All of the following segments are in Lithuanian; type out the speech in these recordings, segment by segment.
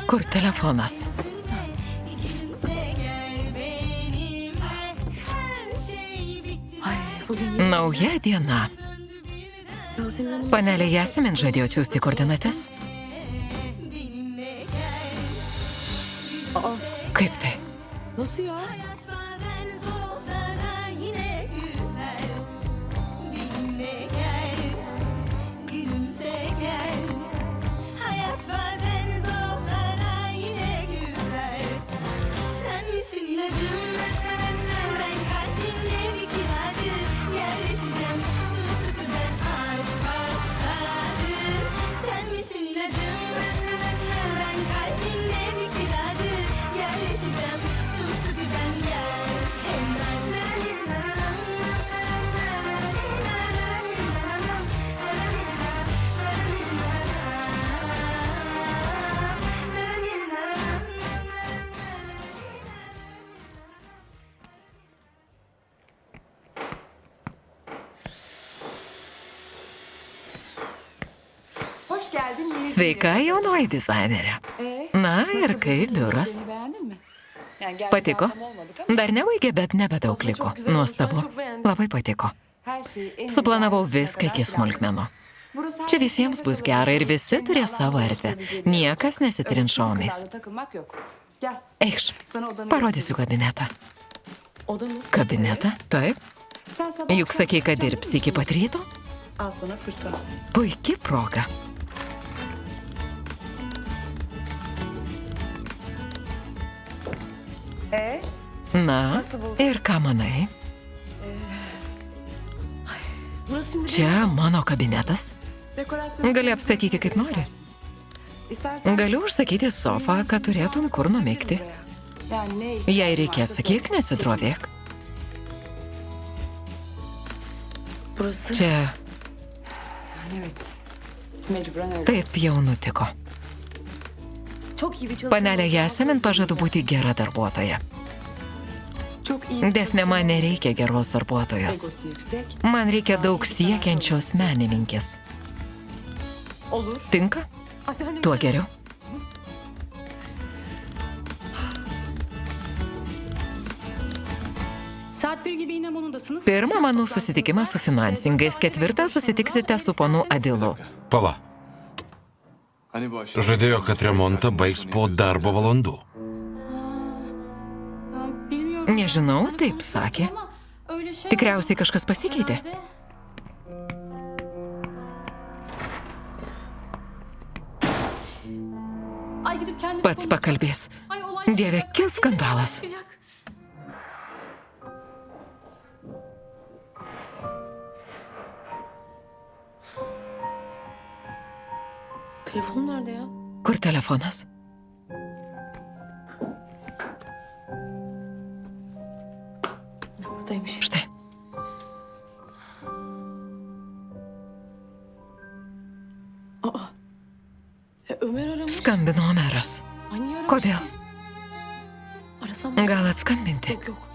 Kur telefonas? Nauja diena. Panelė Jasmin žadėjo atsiųsti koordinates. Kaip tai? Nasıl ya? Sveika, jaunoji dizainerė. Na ir kaip biuras? Patiko? Dar nebaigė, bet nebedaug liko. Nuostabu. Labai patiko. Suplanavau viską iki smulkmenų. Čia visiems bus gera ir visi turės savo erdvę. Niekas nesitrins šonais. Eikš, parodysiu kabinetą. Kabinetą? Taip. Juk sakei, kad dirbsi iki pat ryto? Puiki proga. Na, ir ką manai? Čia mano kabinetas. Gali apstatyti kaip nori. Galiu užsakyti sofą, kad turėtum kur numigti. Jei reikės, sakyk, nesidrovėk. Čia taip jau nutiko. Panelė Jasmin pažadu būti gera darbuotoja. Defne, man nereikia geros darbuotojos. Man reikia daug siekiančios menininkės. Tinka? Tuo geriau. Pirmą mano susitikimą su finansingais, ketvirtą susitiksite su ponu Adilu. Pala. Žadėjo, kad remontą baigs po darbo valandų. Nežinau, taip sakė. Tikriausiai kažkas pasikeitė. Pats pakalbės. Dieve, kils skandalas. Telefon nerede ya? Kur telefonas? Buradaymış. Štai. Ömer aramış. Skambino Omeras. Ay, niye aramış Kodėl? ki? Arasam mı? Gal atskambinti? Yok yok.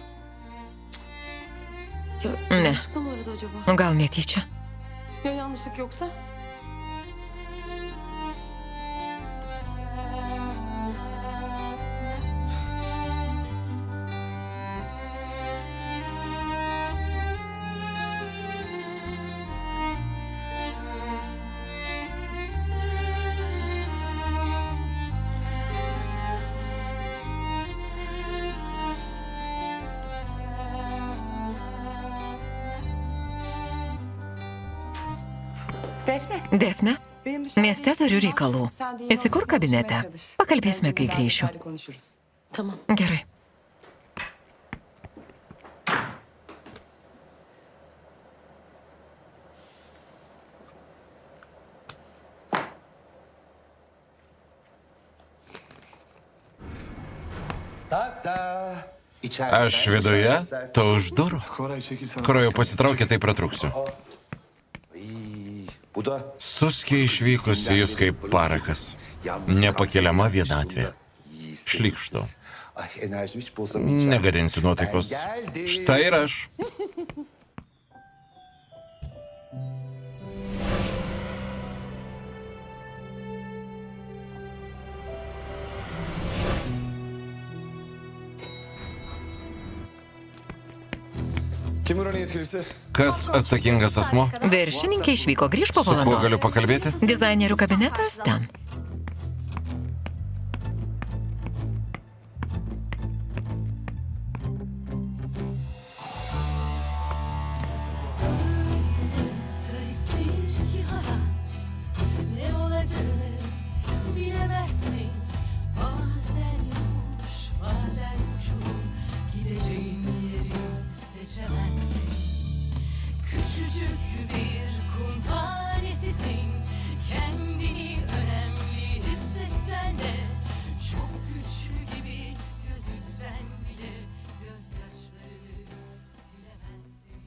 Ya Ne. yanlışlıkla mı aradı acaba? Gal netyčia? Ya yanlışlık yoksa? Defne, mieste turiu reikalų. Įsikur kabinete. Pakalbėsime, kai grįšiu. Tamam. Gerai. Aš viduje, tu už durų. Krojo pasitraukė, tai pratruksiu. Suskiai išvykusi jūs kaip parakas. Nepakeliama vienatvė. Šlykštu. Negadinsiu nuotaikos. Štai ir aš. Kas atsakingas asmo? Viršininkė išvyko, grįž po Su kuo galiu valandos. pakalbėti? Dizainerių kabinetas ten. Gariptir ki hayat, ne olacağını bilemezsin. Bazen yokuş, bazen uçurum, gideceğin yeri seçemezsin. Küçücük bir kum tanesisin, kendini önemli hissetsen de, çok güçlü gibi gözüksen bile gözyaşlarını silemezsin.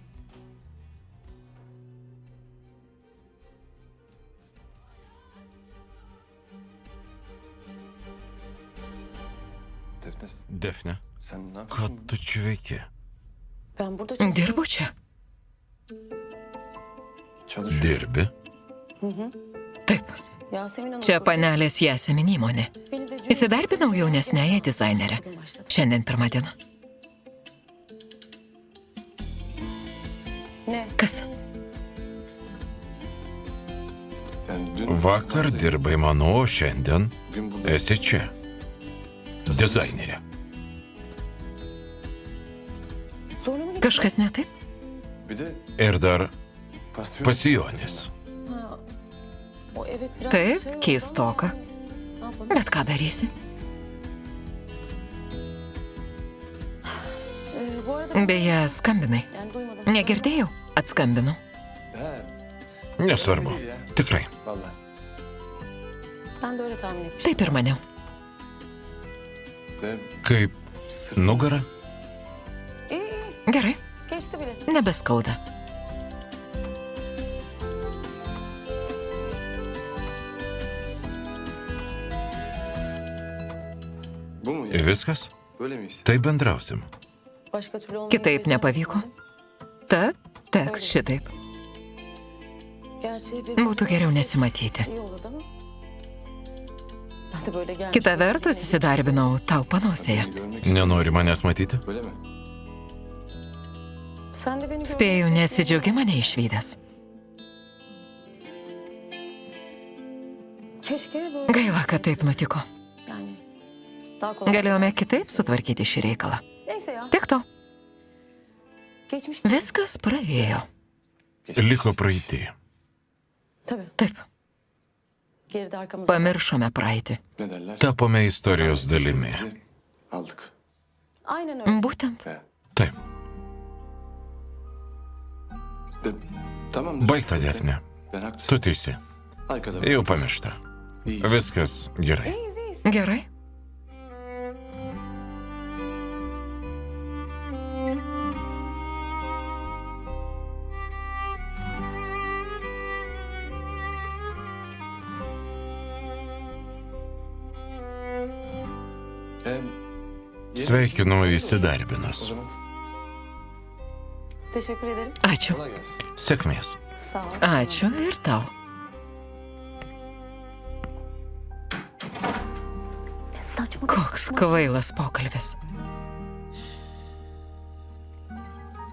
Defne, ką tu čia veiki? Ben burada çalışıyorum. Dirbu čia. Dirbi? Taip. Yasemin Hanım. Čia panelės Jasemin įmonė. Beni de Įsidarbinau jaunesnėje dizainerė. Šiandien pirmą dieną. Ne? Kas? Vakar dirbai mano, o šiandien esi čia. Dizainerė. Sonra mı Kažkas ne taip? Ir dar pasijonis. Ha, o evet biraz Taip, şey oldu keistoka. ama ne yapalım? Bet ką darysi? Bu arada Beje, skambinai. yani duymadım. Negirdėjau. Atskambinau. Nesvarbu. Tikrai. Ben de öyle tahmin etmiştim. Taip ir maniau. Kaip nugara? İyi iyi. Gerai, Geçti bile. nebeskauda. Viskas? Tai bendrausim. Başka türlü olmayı Kitaip beceremem. nepavyko. Tad teks šitaip. Gerçi birbirimizi Būtų geriau nesimatyti. iyi olurdu ama. Ben de böyle gelmiş. Kita vertus įsidarbinau tau panosėje. Nenori manęs matyti? Sen de beni Spėju, nesidžiaugi mane išvydęs. Keşke böyle. Gaila, kad taip nutiko. Yani. Daha kolay. Galėjome kitaip sutvarkyti šį reikalą. Neyse ya. Tik to. Geçmişti. Viskas praėjo. Liko praeitį. Tabii. Taip, Geride arkamızda. pamiršome praeitį. Tapome istorijos dalimi. Aynen öyle. Būtent. Taip. Baigta, Defne. Tu teisi. Jau pamiršta. Viskas gerai. İyiyiz iyiyiz. Gerai. Sveikinu įsidarbinus. Teşekkür ederim. Ačiū. Sėkmės. Sağ ol. Ačiū ir tau. Saçma. Koks kvailas pokalbis.